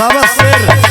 शाबाश शेर।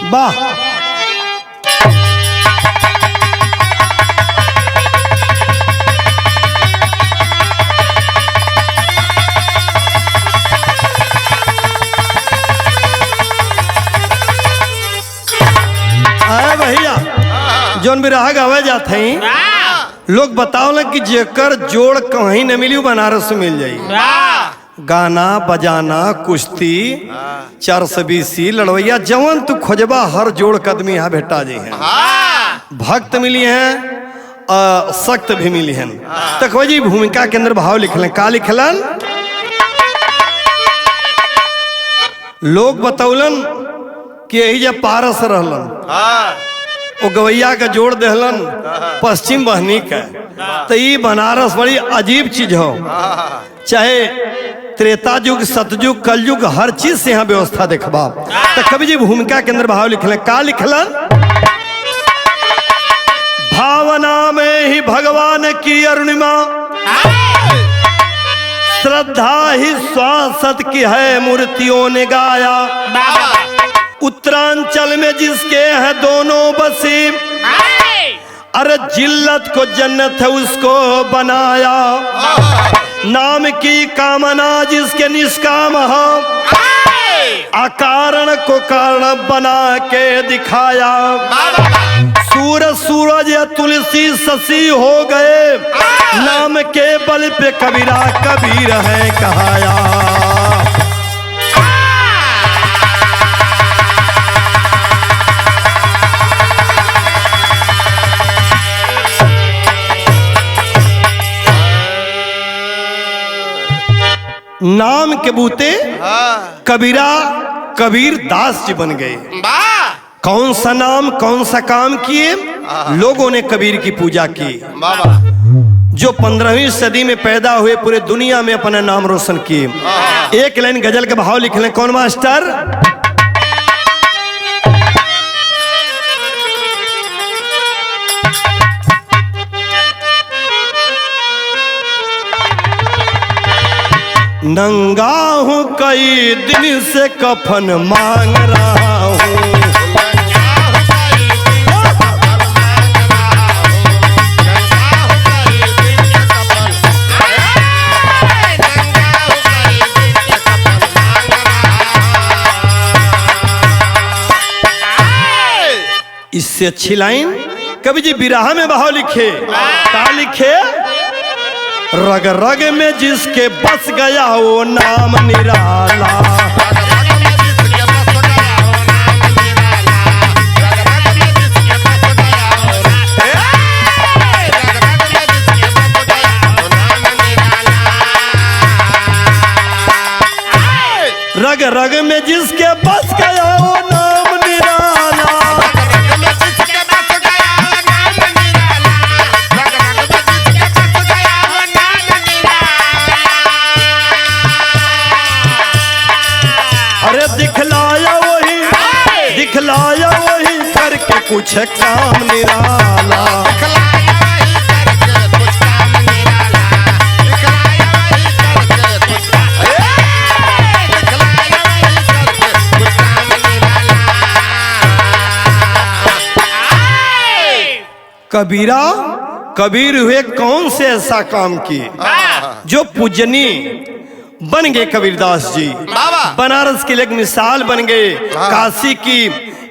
वाह आए भैया जोन बिरहा गावे जाते हैं लोग बताओ कि जेकर जोड़ कहीं न मिली बनारस में मिल जाई। गाना बजाना कुश्ती 420 लड़वैया जवन तू खोजबा हर जोड़ कदमी यहाँ भेटा जी हैं। भक्त मिली हैं सख्त भी मिली हैं। तक जी भूमिका के अंदर भाव लिखलन का लिखलन लोग बतौलन कि यही जब पारस रहलन वो गवैया का जोड़ दहलन पश्चिम बहनी का। तो ये बनारस बड़ी अजीब चीज हो, चाहे त्रेता युग सतयुग कलयुग हर चीज से यहाँ व्यवस्था देखबा। तो कवि जी भूमिका के अंदर भाव लिखलन का लिखलन भावना में ही भगवान की अरुणिमा श्रद्धा ही श्वासत की है मूर्तियों ने गाया। उत्तरांचल में जिसके हैं दोनों बसी अरे जिल्लत को जन्नत है उसको बनाया। नाम की कामना जिसके निष्काम हो अकारण को कारण बना के दिखाया। सूरज या तुलसी शशि हो गए नाम के बल पे कबीरा कबीर है कहाया। नाम के बूते कबीरा कबीर दास जी बन गए। कौन सा नाम कौन सा काम किए लोगों ने कबीर की पूजा की। जो 15वीं सदी में पैदा हुए पूरे दुनिया में अपना नाम रोशन किए। एक लाइन गजल के भाव लिख लें कौन मास्टर नंगा हूँ कई दिन से कफन मांग रहा हूँ। इससे अच्छी लाइन कवि जी बिरहा में भाव लिखे क्या लिखे रग रग में जिसके बस गया वो नाम निराला। रग रग में जिसके बस गया वो नाम निराला। दिखलाया वही करके कुछ काम निराला। कबीरा कबीर हुए कौन से ऐसा काम किए जो पूजनीय बन गए कबीरदास जी। बनारस के लिए एक मिसाल बन गए, काशी की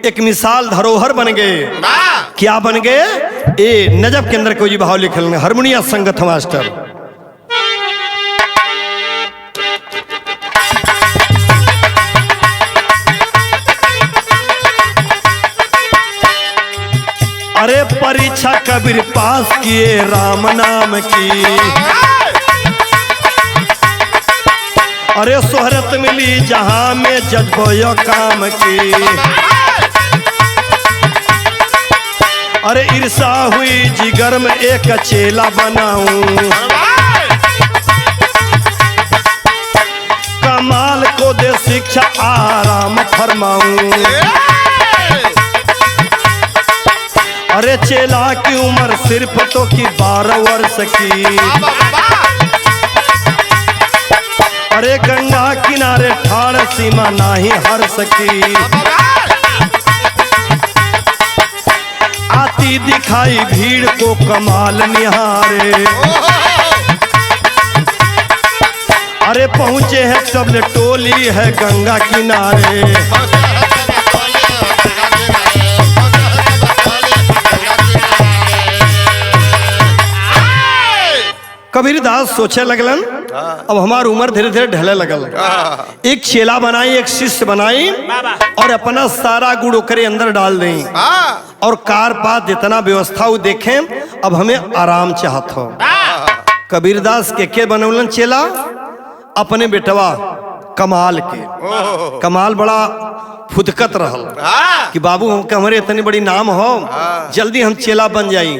एक मिसाल धरोहर बन गए। क्या बन गए? ए नजफ के अंदर कोई भाव लिखल हारमोनिया संगत मास्टर परीक्षा कबीर पास किए राम नाम की। अरे शोहरत मिली जहां में जज्बो काम की। अरे ईर्षा हुई जिगर में एक चेला बनाऊं। कमाल को दे शिक्षा आराम फरमाऊं। अरे चेला की उम्र सिर्फ तो की 12 वर्ष की। अरे गंगा किनारे ठाड़ सीमा नाही हर सकी। आती दिखाई भीड़ को कमाल निहारे। अरे पहुंचे हैं तब टोली है गंगा किनारे। कबीरदास सोचे लगलन अब हमार उम्र धीरे धीरे ढले लगल। एक चेला बनाई, एक शिष्य बनाई और अपना सारा गुड़ ओकरे अंदर डाल दें और कार पात जितना व्यवस्था वो देखें। अब हमें आराम चाहत हो। कबीरदास के बनौलन चेला अपने बेटवा कमाल के। कमाल बड़ा फुदकत रहल कि बाबू हमके हमारे इतनी बड़ी नाम हो, जल्दी हम चेला बन जाई।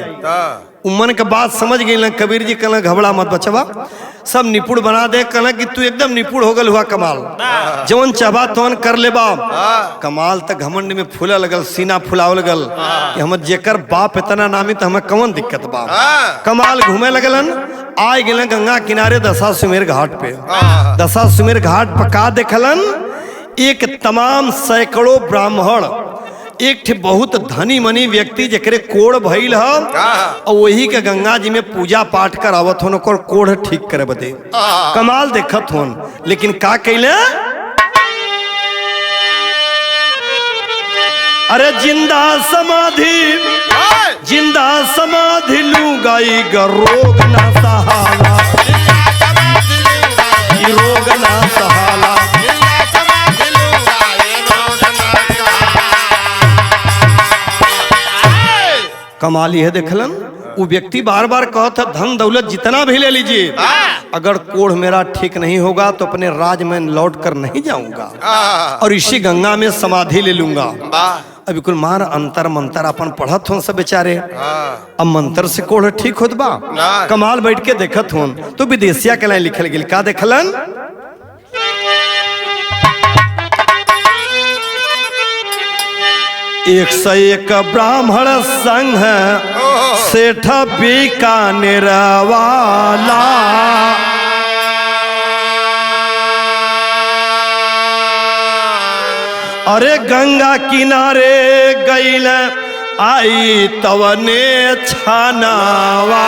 उम्मन के बात समझ गई ना कबीर जी। कहना घबरा मत बचवा, सब निपुण बना दे। कहना कि तू एकदम निपुण हो गल हुआ कमाल, जवन चाहबा तवन कर ले बाप। कमाल तक घमंड में फूला लगल, सीना फुलाव लगल कि हम जेकर बाप इतना नामी तो हमें कौन दिक्कत बा। कमाल घूमे लगलन, आए गए गंगा किनारे दशाश्वमेध घाट पे। दशाश्वमेध घाट पर का देखलन, एक तमाम सैकड़ों ब्राह्मण, एक ठे बहुत धनी मनी व्यक्ति जकरे कोड़ भइल ह और वही के गंगा जी में पूजा पाठ करावत होन, ओकर कोड़ ठीक करे बदे कमाल देखत होन। लेकिन का कैले, अरे जिंदा समाधि लू गई रोग ना सहाला। रोग ना सहाला। कमाल यह देखलन, वो व्यक्ति बार बार कहता धन दौलत जितना भी ले लीजिए, अगर कोढ़ मेरा ठीक नहीं होगा तो अपने राज में लौट कर नहीं जाऊंगा और इसी गंगा में समाधि ले लूंगा। अभी कुल मार अंतर मंतर अपन पढ़त हो सब बेचारे। अब मंत्र से कोढ़ ठीक होत बा। कमाल बैठ के देखत हो तो विदेशिया के लाइन लिखल गेल। का देखलन, एक सौ एक ब्राह्मण संघ सेठ बीकानेर वाला। अरे गंगा किनारे गईल आई तवने छानावा।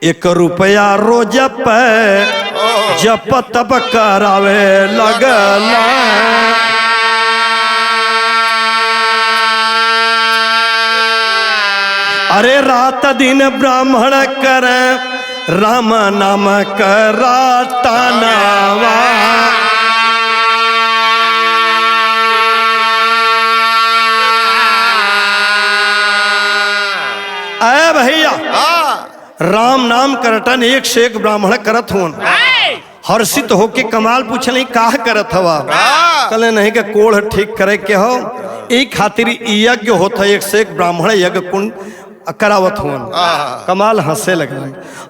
एक रुपया रोज पे जप तप करावे लगला। अरे रात दिन ब्राह्मण कर राम नाम कराटानावा। अरे भैया राम नाम करटन एक से एक ब्राह्मण करत होन। हर्षित होके कमाल पूछले का करत हवा। कहले नहीं के कोढ़ ठीक करे के हो, एक खातिर यज्ञ होता, एक से एक ब्राह्मण यज्ञ कुंड करावत होन। कमाल हंसे लगल,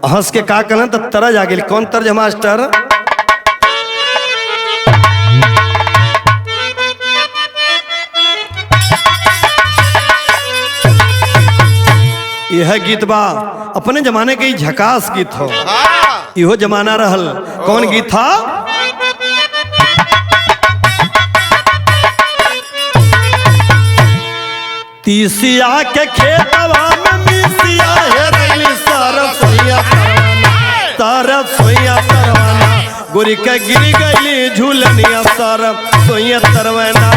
हंस के का कहलन तो तरज आ गेल। कौन तर्ज मास्टर, यह गीत बा अपने जमाने के झकास गीत हो। इहो जमाना रहल। कौन गीत था, तीसिया के खेतवा में मिसिया हेरली सरसोईया तरवाना। गोरी के गिर गईली झूलनिया सरसोईया तरवाना।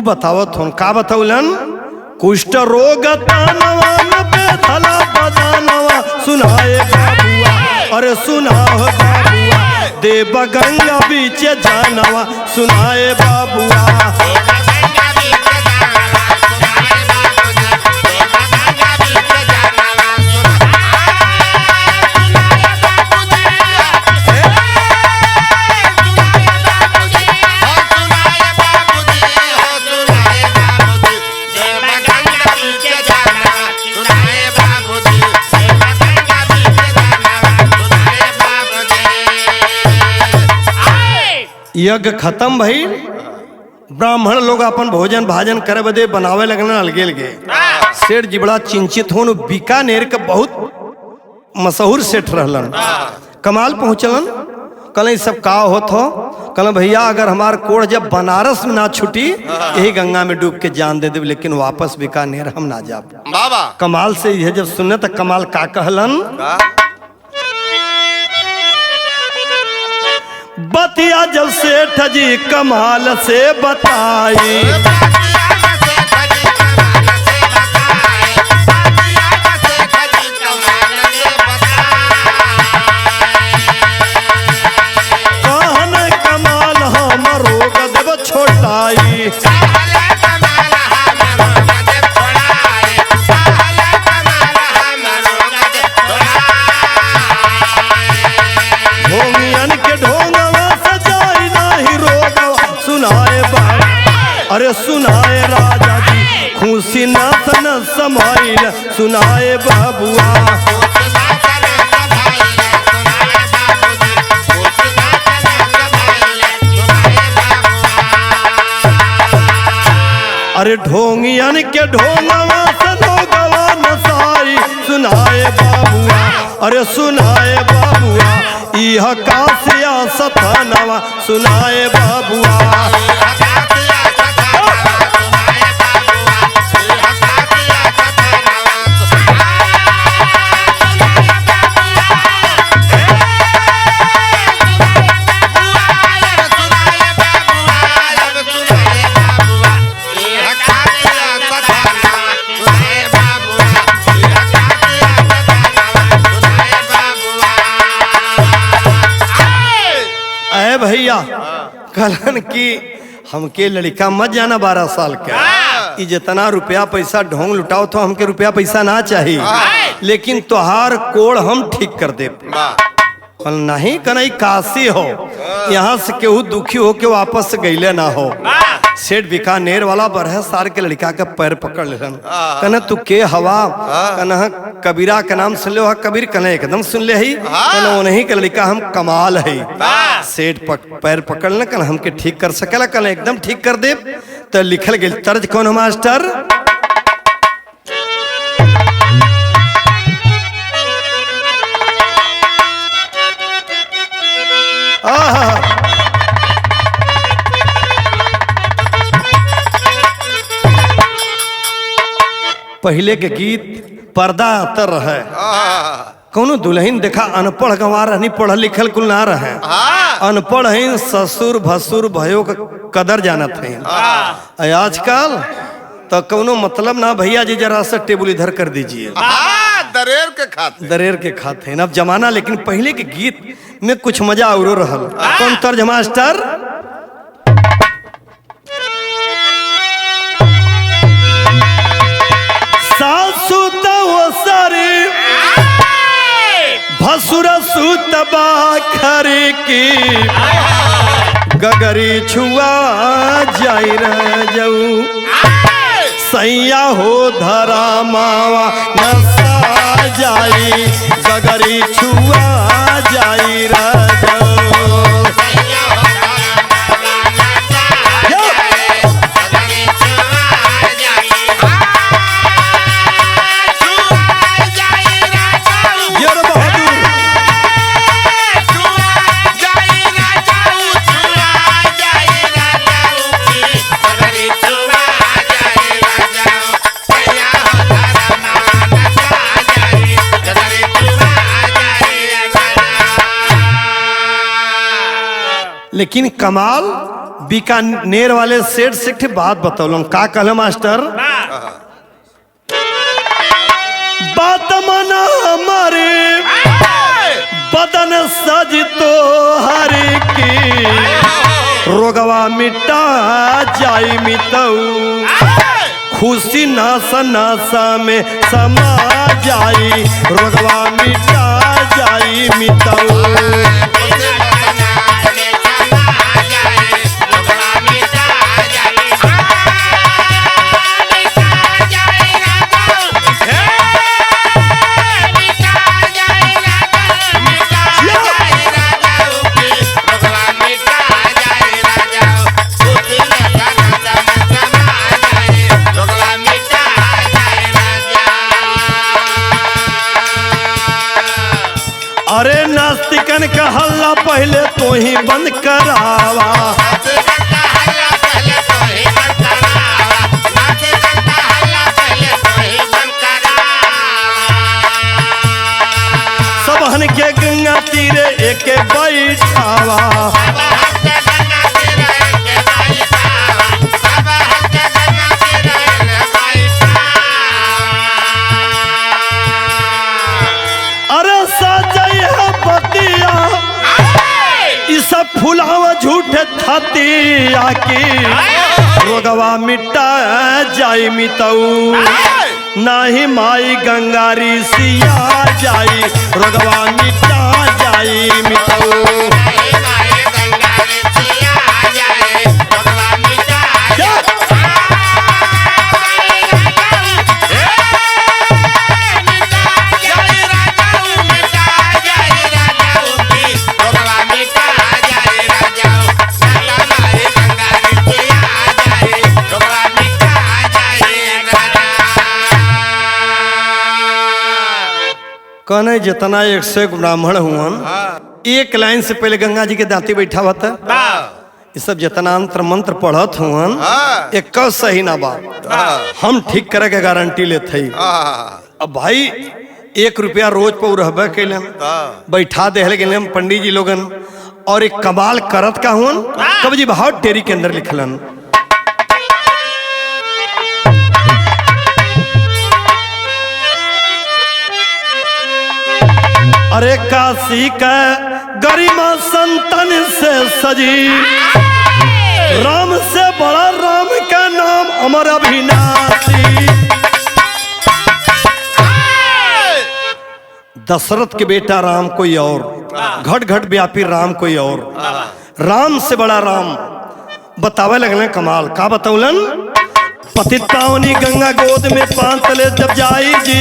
बतावत हूँ का बतौलन कुष्ठ रोग तानवा न बेथला बदानवा सुनाए बाबुआ अरे सुनाओ बाबुआ देव गंगा बीच जानवा सुनाए बाबुआ यज्ञ खत्म भई ब्राह्मण लोग अपन भोजन भाजन करे बदे बनावे लगन अलगे अलगे सेठ जी बड़ा चिंतित होन बीकानेर के बहुत मशहूर सेठ रहलन कमाल पहुंचलन कल सब का होत हो कल भैया अगर हमार कोड़ जब बनारस में ना छुटी यही गंगा में डूब के जान दे दे लेकिन वापस बीकानेर हम ना जा बाबा कमाल से यह जब सुनने तक कमाल का कहलन बतिया जब सेठ जी कमाल से बताई कहन कमाल हमरो गदब छोटाई अरे सुनाए राजा जी खुशी नाथ न समाइल सुनाए बाबुआ अरे ढोंगियन के ढोंगवा सनोगवा नसाई सुनाए बाबुआ अरे सुनाए बाबुआ इह कासिया सथनवा सुनाए बाबुआ भैया कहलन कि हमके लड़का मत जाना 12 साल के जितना रुपया पैसा ढोंग लुटाओ तो हमके रुपया पैसा ना चाहिए लेकिन तोहार कोड़ हम ठीक कर दे नहीं कन्हई काशी हो यहाँ से केहू दुखी हो के वापस गईले ना हो सेठ बीकानेर वाला 12 साल के लड़का का पैर पकड़ लेलन कहना तू के हवा कहना कबीरा का नाम सुन ले कबीर कहना एकदम सुन ले ही कहना उन्हीं का लड़का हम कमाल है सेठ पैर पकड़ ले कहना हमके ठीक कर सकेला कहना एकदम ठीक कर दे तो लिखल गई तर्ज कौन मास्टर पहले के गीत पर्दा अतर रहे कौनो दुल्हन देखा अनपढ़ गंवार नहीं पढ़ल लिखल कुल ना रहे अनपढ़ है ससुर भसुर भयो का कदर जानत है आजकल तो कौनो मतलब ना भैया जी जरा सा टेबल इधर कर दीजिए दरेर के खाते हैं अब जमाना लेकिन पहले के गीत में कुछ मजा और रहल कौन तर्ज मास्टर सासु तो सारे भसुर सुतबा खरे की गगरी छुआ जाई रह जाऊ सैया हो धरा मावा नसा जाई गगरी छुआ जाई रह जाऊ लेकिन कमाल बीकानेर वाले सेठ से एक बात बतौलन का कहल मास्टर बात मना हमारे बदन सज तो हर की रोगवा मिटा जाई मितऊ खुशी नासा नासा में समा जाई रोगवा मिटा जाई मितऊ अरे नास्तिकन का हल्ला पहले तो ही बंद करावा सब हन के गंगा तीरे एक बैठावा फुलावा झूठे थाती आके रोगवा मिटा जाई मितऊ नाही माई गंगारी सिया जाई रोगवा मिटा जाई मितऊ कहने जितना 101 ब्राह्मण हुआ एक लाइन से पहले गंगा जी के दांती बैठा हुआ था ये सब जितना अंतर मंत्र पढ़त हुआ एक सही ना बात हम ठीक करे के गारंटी लेते अब भाई 1 रुपया रोज पर रहबे कैलन बैठा दे गए पंडित जी लोगन और एक कमाल करत का हुआ कब जी बहुत टेरी के अंदर लिखलन अरे काशी का गरिमा संतन से सजी राम से बड़ा राम का नाम अमर अविनाशी दशरथ के बेटा राम कोई और घट घट व्यापी राम कोई और राम से बड़ा राम बतावे लगने कमाल का बतौलन पतित पावनी गंगा गोद में 5 तले जब जाई जी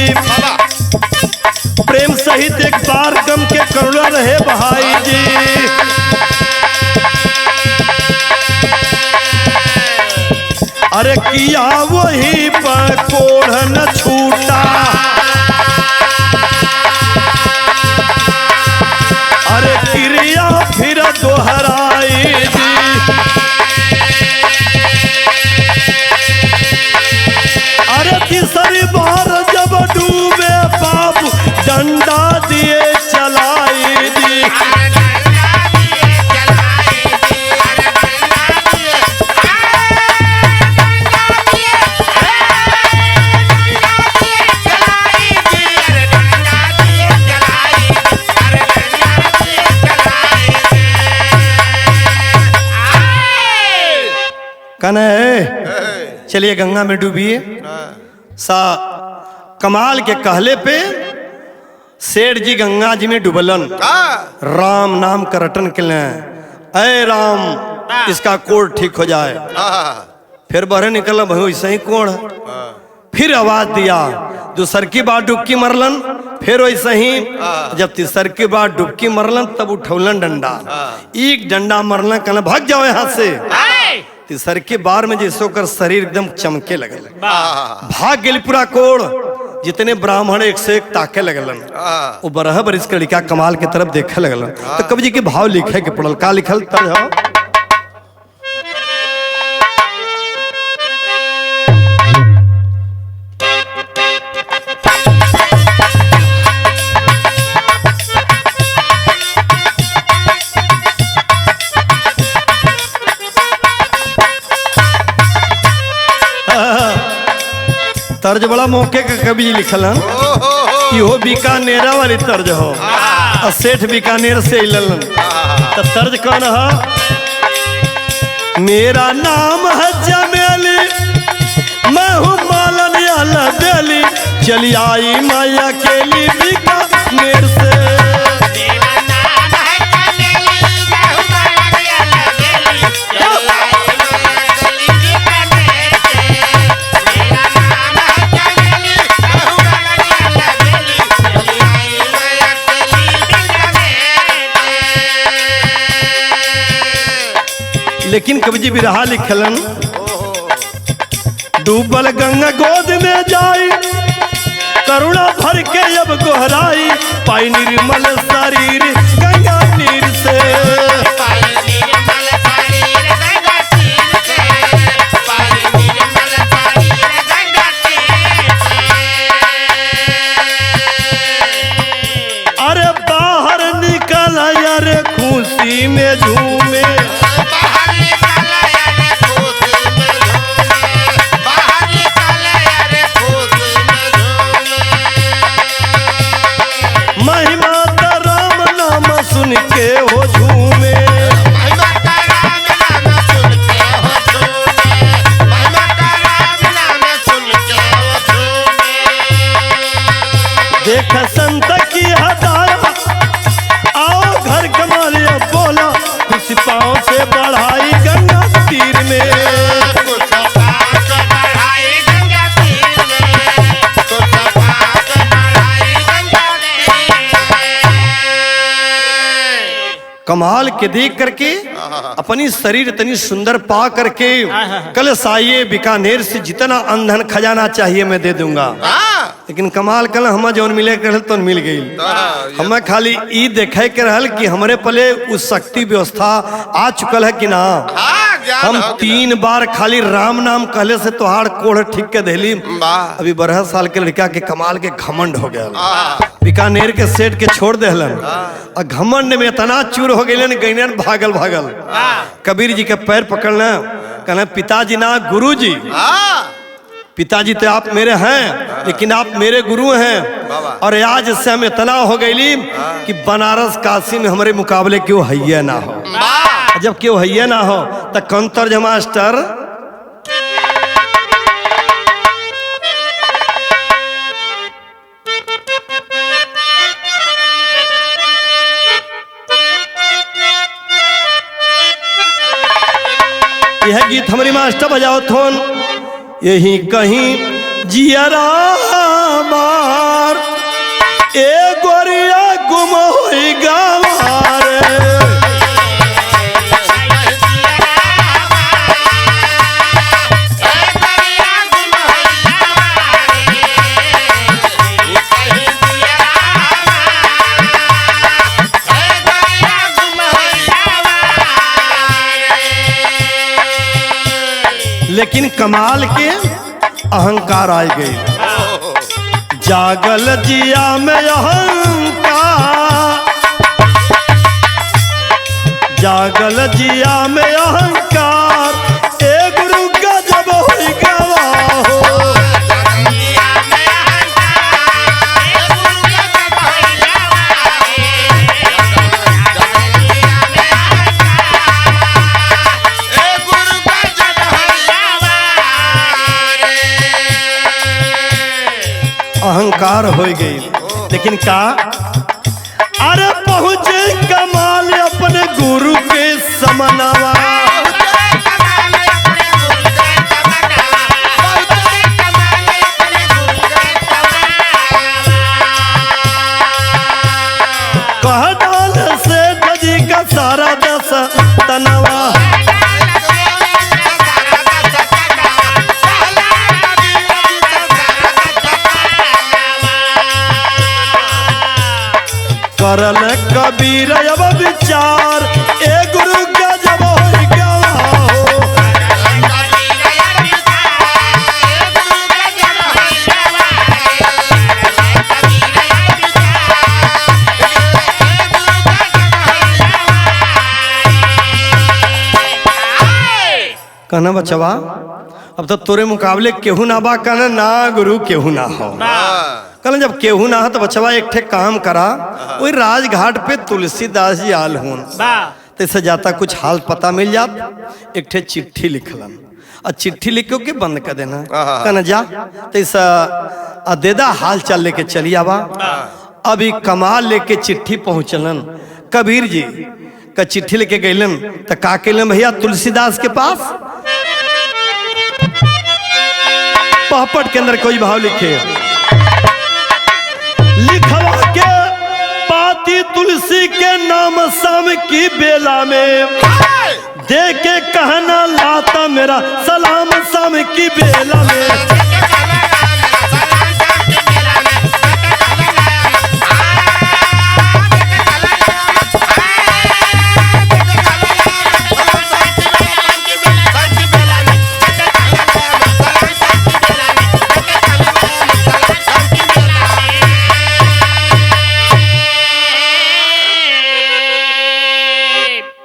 प्रेम सहित एक बार गम के करुणा रहे बहाई जी अरे किया वही पर कोढ़ न छूटा अरे क्रिया फिर दोहराई जी अरे तीसरी बार जब डूबे बाबू डंडा दिए चलाई दी कने चलिए गंगा में डूबिए सा कमाल के कहले पे सेठ जी गंगा जी में डुबलन राम नाम का रटन के लिए अय राम इसका कोड़ ठीक हो जाए फिर बहरे निकल वैसे ही कोड़ फिर आवाज दिया दूसर की बार डुबकी मरलन फिर वैसे ही जब तीसर की बार डुबकी मरलन तब उठौलन डंडा एक डंडा मरलन कहना भाग जाओ यहाँ से तीसर के बार में जैसो कर शरीर एकदम चमके लगल भाग गेल पूरा कोड़ जितने ब्राह्मण 101 ताके लगलन वो 12 बरिस के लड़का कमाल के तरफ देखे लगलन तो कवि जी के भाव लिखे के पड़ल का लिखल तब तर्ज बड़ा मौके का कवि जी लिखलन, इहो बीकानेरा वाली तर्ज हो, और सेठ बीकानेर से इलन। तो तर्ज कौन है? मेरा नाम है जमेली, मैं हूँ मालन याला बेली, चली आई माया केली बीकानेर से। लेकिन कवि जी बिरहा लिखलन, डूबल गंगा गोद में जाई, करुणा भर के अब गोहराई, पाई निर्मल शरीर गंगा तीर से। अरे बाहर निकल अरे खुशी में झूमे, सुन के हो झूमे। देख संत की हदाया, आओ घर कमालिया बोला, कुछ पाँव से बढ़ाई गंगा तीर में। कमाल के देख करके अपनी शरीर इतनी सुंदर पा करके कल साये बीकानेर से जितना अंधन खजाना चाहिए मैं दे दूंगा। लेकिन कमाल कल हम जौन मिले कर तो मिल गई। हमें खाली ई देखे के रहल कि हमरे पले उस शक्ति व्यवस्था आ चुकल है कि ना। हम 3 बार खाली राम नाम कहले से तोहार कोढ़ ठीक के देली। अभी 12 साल के लड़का के कमाल के घमंड हो गया, बीकानेर के सेठ के छोड़ देहलन, और घमंड में इतना चूर हो गए गैनन भागल भागल। कबीर जी के पैर पकड़ना, कहना पिताजी ना गुरुजी, पिताजी तो आप मेरे हैं लेकिन आप मेरे गुरु हैं। और आज से हम इतना हो गई कि बनारस काशी में हमारे मुकाबले क्यों हैया ना हो। जब क्यों हैया ना हो तो कौन तर्ज मास्टर? यह गीत हमारी मास्टर बजाओ थोन। यही कहीं जियरा मार ए गोरिया गुम होई गवार, लेकिन कमाल के अहंकार आ गई। जागल जिया में अहंकार, जागल जिया में अहंकार, ए गुरु का जब होई गवा हो। अहंकार हो गई। लेकिन का अरे पहुंचे कमाल अपने गुरु के समनवा, कह डाल से जी का सारा दस तनवा। करल कबीर अब विचार, ए गुरु का जब होई गवा हो। कहना बचवा अब तो तोरे मुकाबले केहू ना बा, कहना ना गुरु केहू ना हो। कहना जब केहू ना हो तो बचवा एक ठे काम करा, वही राजघाट पे तुलसीदास जी आल हूँ, तैसे जाता कुछ हाल पता मिल जात, एक ठे चिट्ठी लिखलन और चिट्ठी लिख के बंद कर देना। कहना जा तैसा देदा हाल चाल लेके चली आवा। अभी कमाल लेके चिट्ठी पहुंचलन, कबीर जी का चिट्ठी लेके गईलन तो का कैलन भैया तुलसीदास के पास, पहपट के अंदर कोई भाव लिखे, लिखवा के पाती तुलसी के नाम शाम की बेला में, दे के कहना लाता मेरा सलाम शाम की बेला में।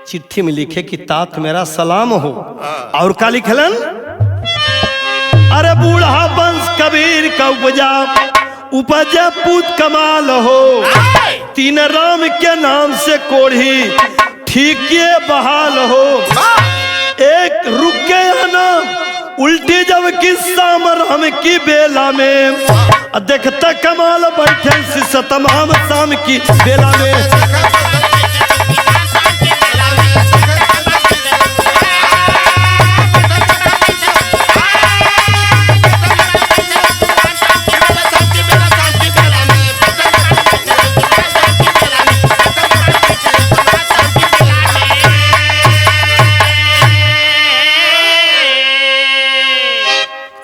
चिट्ठी में लिखे कि तात मेरा सलाम हो, और का लिखलन, अरे बूढ़ा वंश कबीर का उपजा, उपजा पूत कमाल हो, तीन राम के नाम से कोढ़ी ठीक ये बहाल हो, एक रुक के आना उल्टी जब किस्सा राम की बेला में, देखता कमाल बैठे शिष्य तमाम शाम की बेला में।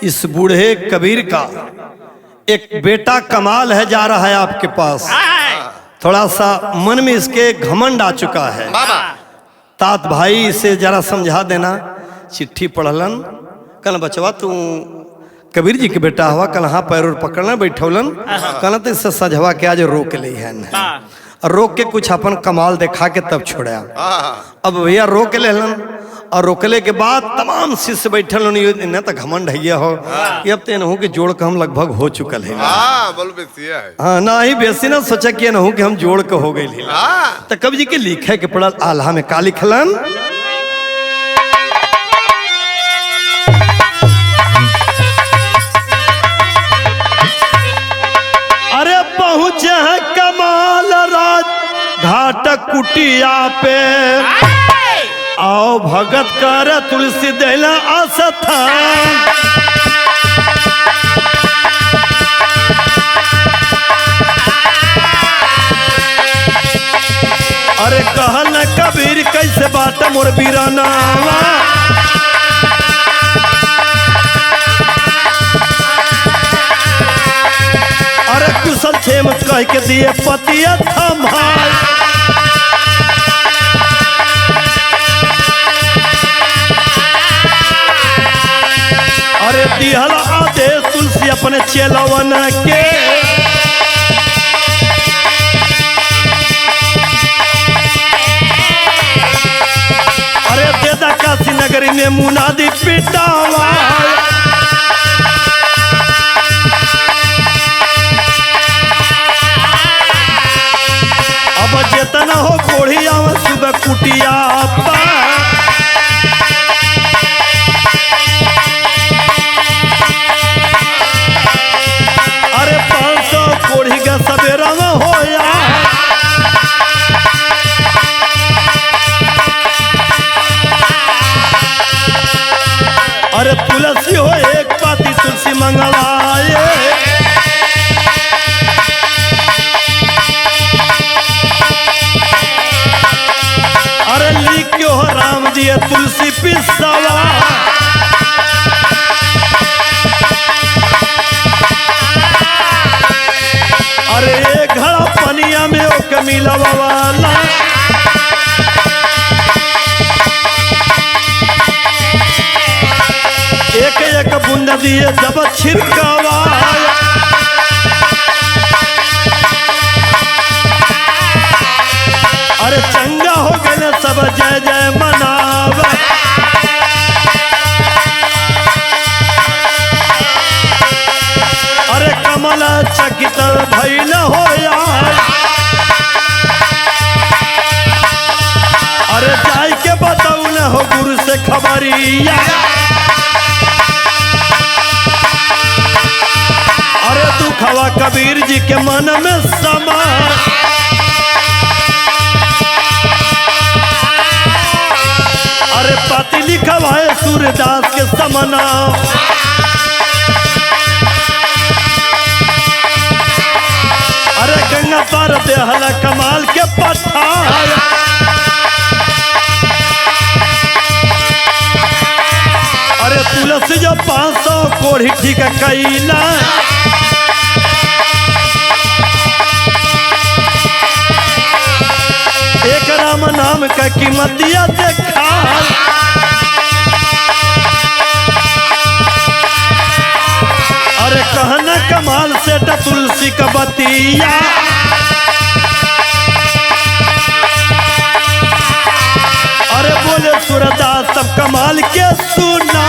इस बूढ़े कबीर का एक बेटा कमाल है जा रहा है आपके पास, थोड़ा सा मन में इसके घमंड आ चुका है, तात भाई इसे जरा समझा देना। चिट्ठी पढ़लन, कल बचवा तू कबीर जी के बेटा हुआ, कल हाँ पैर और पकड़ना बैठौलन, कल तो इससे सजवा के आज रोक ली है, रोक के कुछ अपन कमाल दिखा के तब छोड़ा। अब भैया रोक ले और रोकले के बाद तमाम शिष्य बैठल न तो घमंड है हो कि अब तो के जोड़ के हम लगभग हो चुकल है, हाँ ना ही बेसी ना सोचा कि नहू कि हम जोड़ के हो गई। तो कवि जी के लिखे के पड़ल आल्हा में का लिखलन, अरे पहुंचे है कमाल राज घाट कुटिया पे, आओ भगत कर तुलसी देला आस्थान, अरे कहल न कबीर कैसे बात मोर बीराना, अरे कुशल क्षेम कह के दिए पतिया थमाई, अरे दिहल आदेश तुलसी अपने चेलवन के, अरे देदा काशी नगरी में मुनादी पिटावा, अब जेतना हो कोढ़िया सुबह कुटिया पा, अरे 500 कोढ़ी का सवेरा में होया, अरे तुलसी हो एक पाती तुलसी मंगलाए, अरे लिख के हो राम दिए तुलसी पिसवा, अरे एक घड़ा पनिया में ओके मिलवा वाला, एक एक बूंद दिए जब छिड़कावा, अरे चंगा हो गए सब जय जय मनावा, अरे कमल चकित भइल हो यार, अरे जाय के बताऊ न हो गुरु से खबरिया, अरे दुखवा कबीर जी के मन में समा, अरे पति लिखवा है सूरदास के समना, अरे गंगा पार देहला कमाल के पठार, अरे तुलसी जो 500 कोढ़ी ठीक कैला, एक राम नाम का कीमत दिया देखा, अरे कहना कमाल से तुलसी का बतिया, अरे बोले सूरदास सब कमाल के सुना,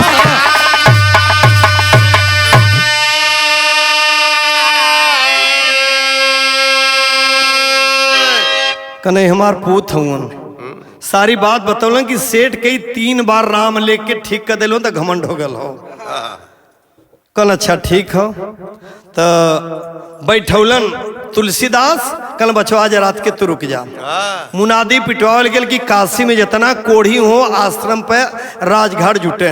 कने हमार पूत हुन सारी बात बतौलन कि सेठ कई 3 बार राम लेके ठीक कर दिलो तो घमंड हो गल हो। कल अच्छा ठीक हो तो बैठौलन तुलसीदास, कल बचवा आज रात के तू रुक जा, मुनादी पिटवाल गेल कि काशी में जितना कोढ़ी हो आश्रम पे राजघाट जुटे,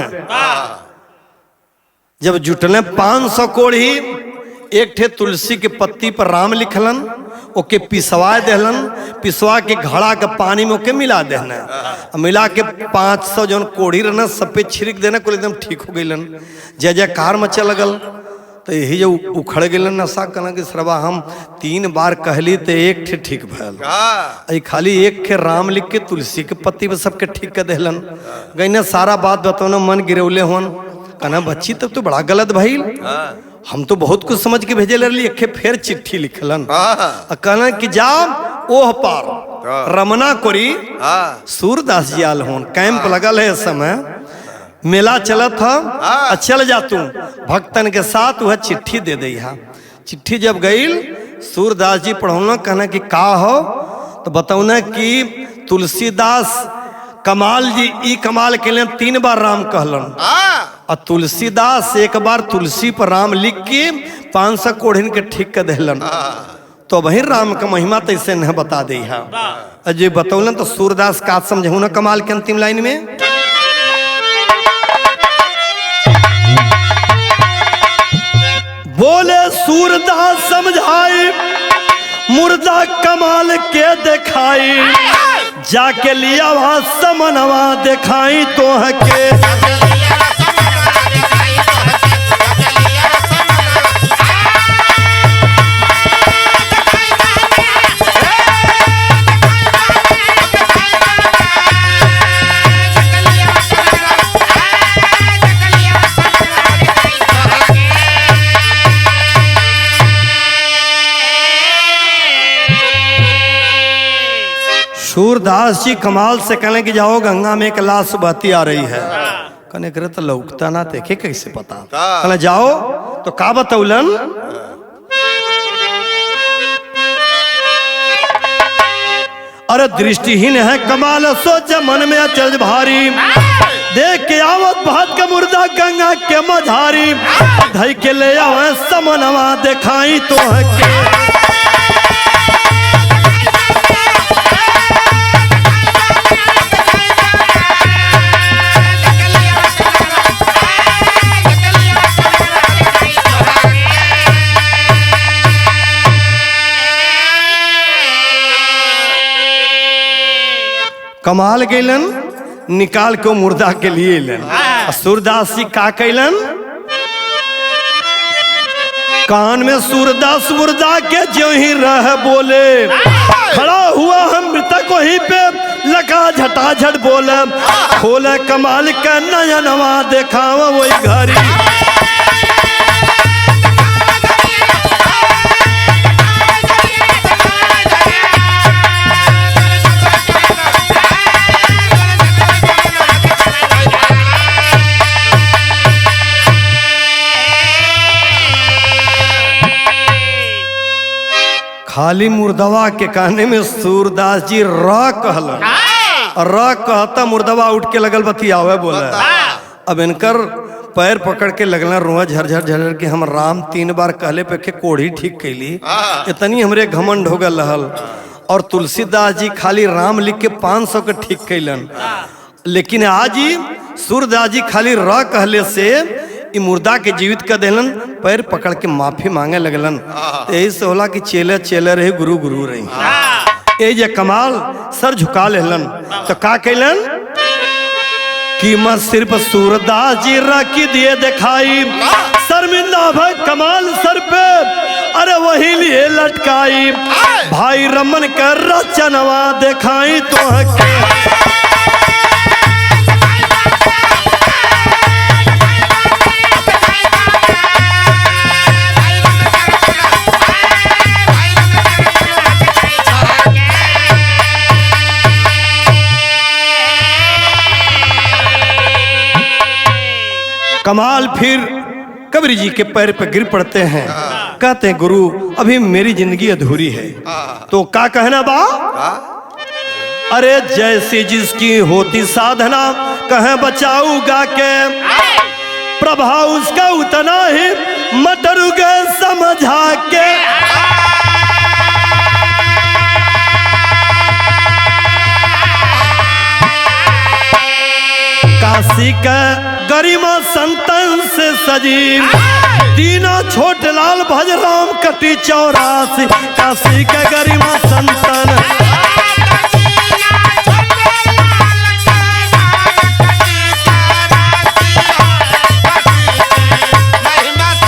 जब जुटले 500 कोढ़ी, एक ठे तुलसी के पत्ती पर राम लिखलन, ओके पिसवा देहलन, पिसवा के घड़ा के पानी में ओके मिला देना, मिला के 500 जौन कोढ़ी रहना सब पे छिड़क देना, कुल एकदम ठीक हो गईलन, जय जयकार मचे लगल। तो यही जो उखड़ गलन नशा कहना कि सरवा हम 3 बार कहली तो एक ठे ठीक भयल, खाली एक ठे राम लिख के तुलसी के पत्ती पर सबके ठीक कर देहलन। गई सारा बात बताओ मन गिरौले होन, कहना बच्ची तब तो बड़ा गलत भइल, हम तो बहुत कुछ समझ के भेजे रही, एक फिर चिट्ठी लिखलन, कहना कि जा ओह पार रमना कोरी सूरदास जी आल होन, कैंप लगल है इस समय, मेला चलत था, चल जा तू भक्तन के साथ, वह चिट्ठी दे दी है। चिट्ठी जब गई सूरदास जी पढ़ौना, कहना कि का हो तो बताऊना कि तुलसीदास कमाल जी ई कमाल के लिए 3 बार राम कहलन, और तुलसीदास एक बार तुलसी पर राम लिख के 500 कोढ़िन के ठीक कर देलन। तो वही राम का महिमा तो इसे नहीं बता दी है, अजय बतौलन तो सूरदास का समझू ना कमाल के अंतिम लाइन में, बोले सूरदास समझाई मुर्दा कमाल के दिखाई, जाके लिया वहां समनवा दिखाई तो है के, सूरदास जी कमाल से कहने कि जाओ गंगा में एक लाश बहती आ रही है, कहने करे तो लौकता ना देखे कैसे पता, कहने जाओ तो का बतौलन, अरे दृष्टिहीन है कमाल सोच मन में अचरज भारी, देख के आवत भात का मुर्दा गंगा के मझारी, धई के ले आवे समनवा दिखाई तो है के, कमाल गैलन निकाल के मुर्दा के लिए लन, सूरदास जी का कैलन, कान में सूरदास मुर्दा के जो ही रह बोले, खड़ा हुआ हम मृतक वहीं पे लगा झटाझट बोले, खोले कमाल का नयनवा देखावा वही घरी, खाली मुर्दवा के कहने में सूरदास जी र कहलन, र कहता मुर्दवा उठ के लगल बतियावे बोला। अब इनकर पैर पकड़ के लगना रोआ झरझर झरझर के हम राम 3 बार कहले पे के कोढ़ी ठीक कैली, इतनी हमरे घमंड हो गल रहल। और तुलसीदास जी खाली राम लिख के 500 के ठीक कैलन, लेकिन आज ही सूरदास जी खाली र कहले से इ मुर्दा के जीवित कर देलन, पैर पकड़ के माफी मांगे लगलन। यही से होला कि चेले चेले रहे गुरु गुरु रही। ए जे कमाल सर झुका लेलन तो का कैलन कि मत सिर्फ सूरदास जी रखी दिए दिखाई, शर्मिंदा भाई कमाल सर पे अरे वही लिए लटकाई, भाई रमन कर रचनवा दिखाई तो के। कमाल फिर कबीर जी के पैर पे गिर पड़ते हैं, कहते हैं गुरु अभी मेरी जिंदगी अधूरी है। तो क्या कहना बा, अरे जैसी जिसकी होती साधना कहे बचाऊगा के, प्रभाव उसका उतना ही मटरुगे समझा के। काशी का गरिमा संतन से सजी, दीना छोटे लाल भज राम कटी 84, काशी का गरिमा